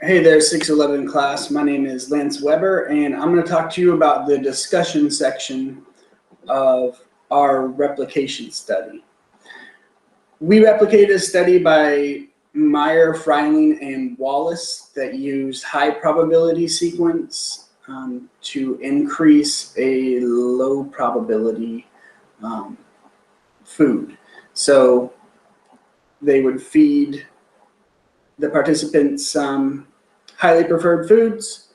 Hey there, 611 class. My name is Lance Weber, and I'm going to talk to you about the discussion section of our replication study. We replicated a study by Meyer, Freiling, and Wallace that used high probability sequence to increase a low probability food. So they would feed the participants some highly preferred foods,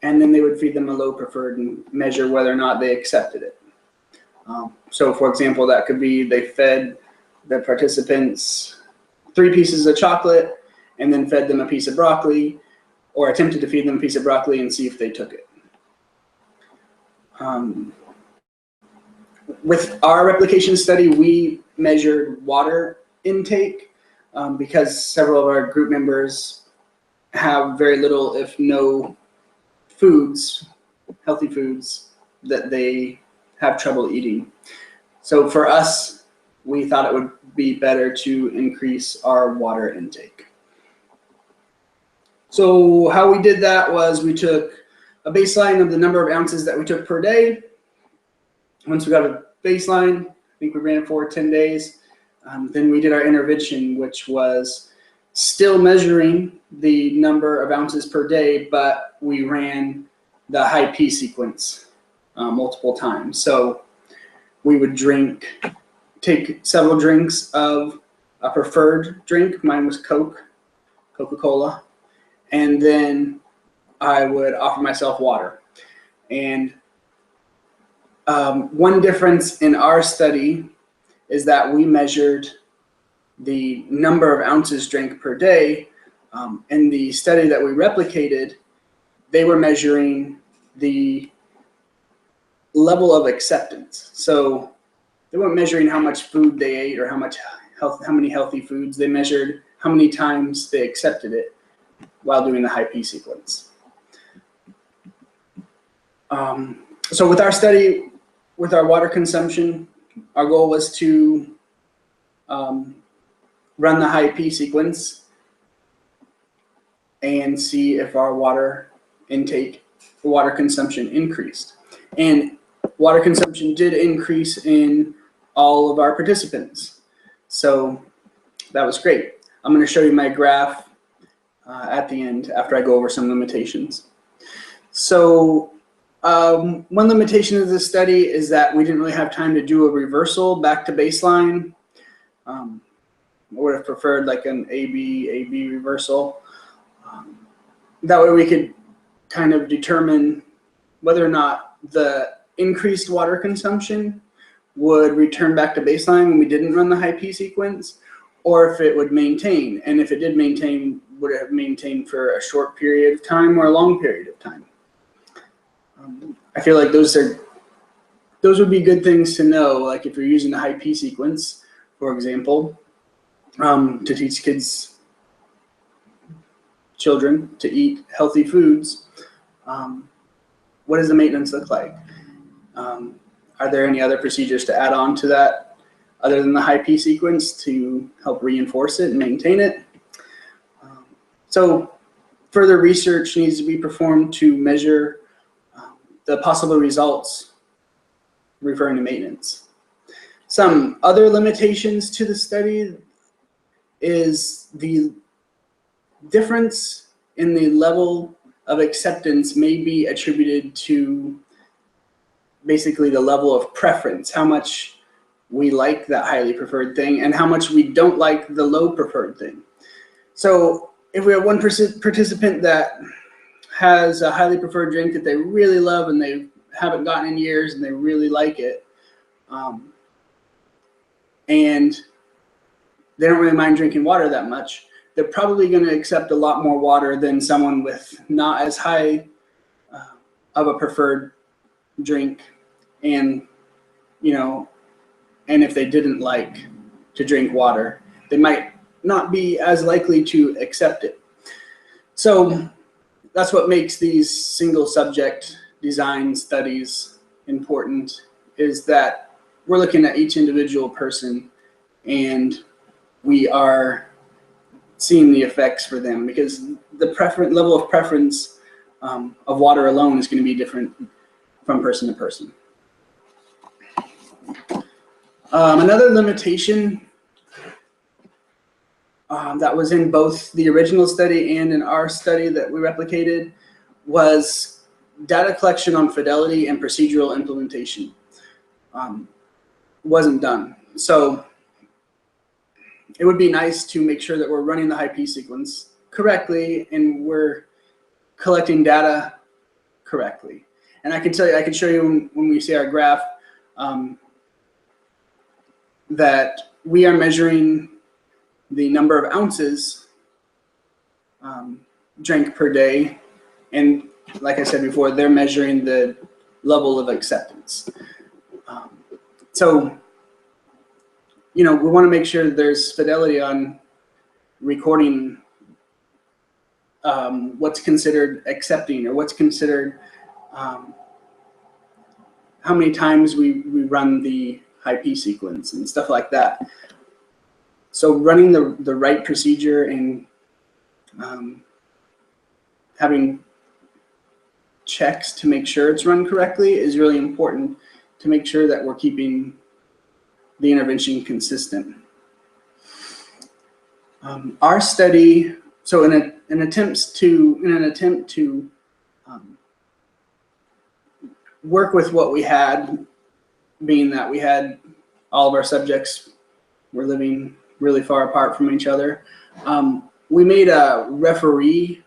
and then they would feed them a low preferred and measure whether or not they accepted it. So for example, that could be they fed the participants 3 pieces of chocolate and then fed them a piece of broccoli, or attempted to feed them a piece of broccoli and see if they took it. With our replication study, we measured water intake because several of our group members have very little, if no, foods, healthy foods, that they have trouble eating. So for us, we thought it would be better to increase our water intake. So how we did that was we took a baseline of the number of ounces that we took per day. Once we got a baseline, I think we ran for 10 days. Then we did our intervention, which was still measuring the number of ounces per day, but we ran the high P sequence multiple times. So we would take several drinks of a preferred drink. Mine was Coca-Cola. And then I would offer myself water. And one difference in our study is that we measured the number of ounces drank per day. In the study that we replicated, they were measuring the level of acceptance. So they weren't measuring how much food they ate or how many healthy foods. They measured how many times they accepted it while doing the high P sequence. So with our study, with our water consumption, our goal was to run the high P sequence and see if our water intake, water consumption increased. And water consumption did increase in all of our participants. So that was great. I'm going to show you my graph at the end after I go over some limitations. So one limitation of this study is that we didn't really have time to do a reversal back to baseline. I would have preferred like an AB reversal. That way we could kind of determine whether or not the increased water consumption would return back to baseline when we didn't run the high P sequence, or if it would maintain. And if it did maintain, would it have maintained for a short period of time or a long period of time? I feel like those would be good things to know, like if you're using the high P sequence, for example, to teach children to eat healthy foods. What does the maintenance look like? Are there any other procedures to add on to that other than the high P sequence to help reinforce it and maintain it? So further research needs to be performed to measure the possible results referring to maintenance. Some other limitations to the study is the difference in the level of acceptance may be attributed to basically the level of preference, how much we like that highly preferred thing and how much we don't like the low preferred thing. So if we have one participant that has a highly preferred drink that they really love and they haven't gotten in years and they really like it, and they don't really mind drinking water that much, they're probably going to accept a lot more water than someone with not as high of a preferred drink, and and if they didn't like to drink water, they might not be as likely to accept it. So that's what makes these single subject design studies important, is that we're looking at each individual person and we are seeing the effects for them, because the level of preference of water alone is going to be different from person to person. Another limitation that was in both the original study and in our study that we replicated was data collection on fidelity and procedural implementation. Wasn't done. So it would be nice to make sure that we're running the high-P sequence correctly and we're collecting data correctly. And I can tell you, I can show you when we see our graph that we are measuring the number of ounces drank per day. And like I said before, they're measuring the level of acceptance. So, you know, we want to make sure that there's fidelity on recording what's considered accepting, or what's considered how many times we run the high-P sequence and stuff like that. So running the right procedure and having checks to make sure it's run correctly is really important to make sure that we're keeping the intervention consistent. Our study, so in an attempt to work with what we had, being that we had all of our subjects were living really far apart from each other, we made a referee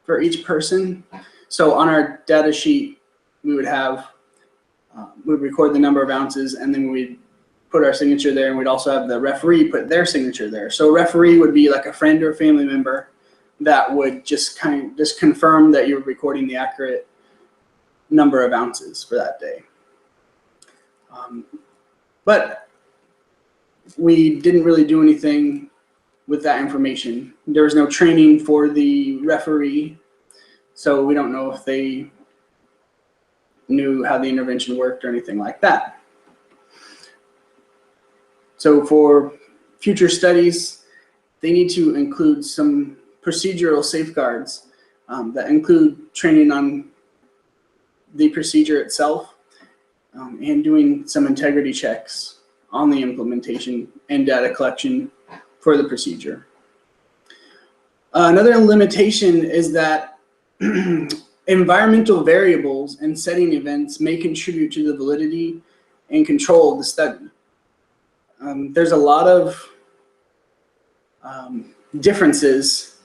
for each person. So on our data sheet, we would have, we'd record the number of ounces, and then we'd put our signature there, and we'd also have the referee put their signature there. So a referee would be like a friend or a family member that would just confirm that you're recording the accurate number of ounces for that day. But we didn't really do anything with that information. There was no training for the referee, so we don't know if they knew how the intervention worked or anything like that. So for future studies, they need to include some procedural safeguards that include training on the procedure itself and doing some integrity checks on the implementation and data collection for the procedure. Another limitation is that environmental variables and setting events may contribute to the validity and control of the study. There's a lot of differences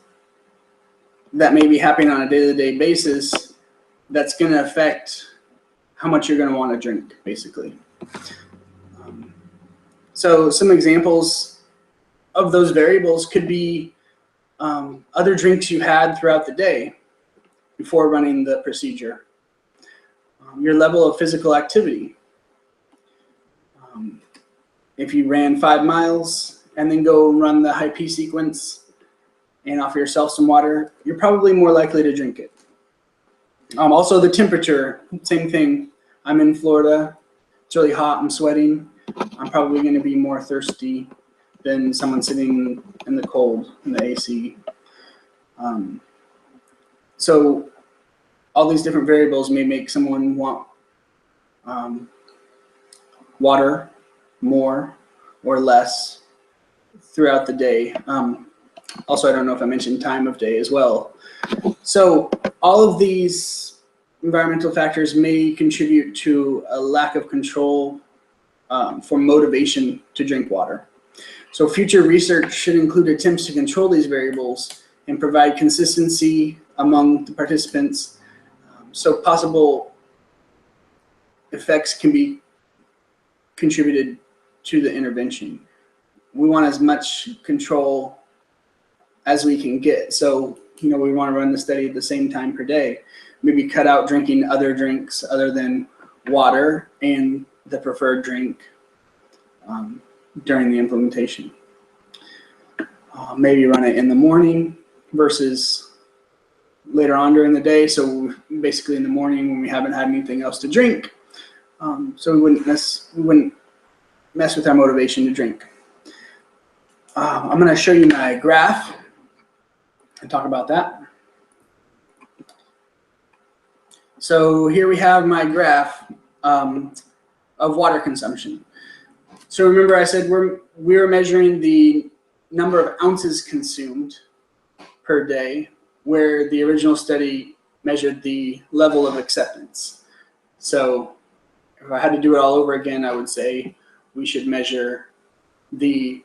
that may be happening on a day-to-day basis that's going to affect how much you're going to want to drink, basically. So some examples of those variables could be other drinks you had throughout the day before running the procedure, your level of physical activity. If you ran 5 miles and then go run the high-P sequence and offer yourself some water, you're probably more likely to drink it. Also the temperature, same thing. I'm in Florida, it's really hot, I'm sweating. I'm probably going to be more thirsty than someone sitting in the cold, in the AC. So all these different variables may make someone want water more or less throughout the day. Also, I don't know if I mentioned time of day as well. So all of these environmental factors may contribute to a lack of control for motivation to drink water. So future research should include attempts to control these variables and provide consistency among the participants, so possible effects can be contributed to the intervention. We want as much control as we can get. So, you know, we want to run the study at the same time per day. Maybe cut out drinking other drinks other than water and the preferred drink during the implementation. Maybe run it in the morning versus later on during the day. So basically in the morning when we haven't had anything else to drink, so we wouldn't mess with our motivation to drink. I'm going to show you my graph and talk about that. So here we have my graph of water consumption. So remember I said we were measuring the number of ounces consumed per day, where the original study measured the level of acceptance. So if I had to do it all over again, I would say we should measure the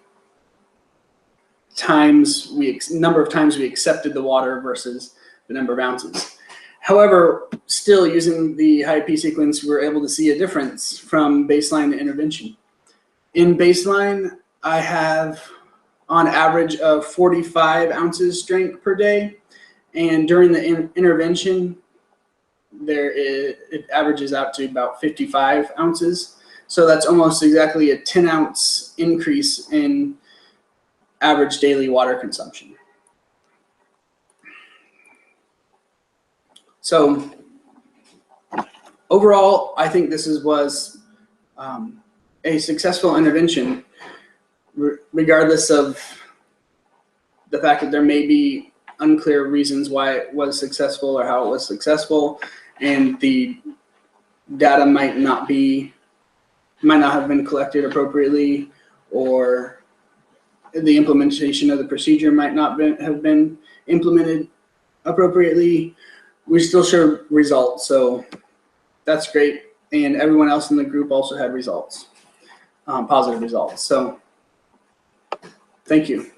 number of times we accepted the water versus the number of ounces. However, still using the high-P sequence, we're able to see a difference from baseline to intervention. In baseline, I have on average of 45 ounces drank per day, and during the intervention, it averages out to about 55 ounces. So that's almost exactly a 10-ounce increase in average daily water consumption. So overall, I think this was a successful intervention, regardless of the fact that there may be unclear reasons why it was successful or how it was successful, and the data might not have been collected appropriately, or the implementation of the procedure might not have been implemented appropriately. We still showed results, so that's great. And everyone else in the group also had results, positive results. So thank you.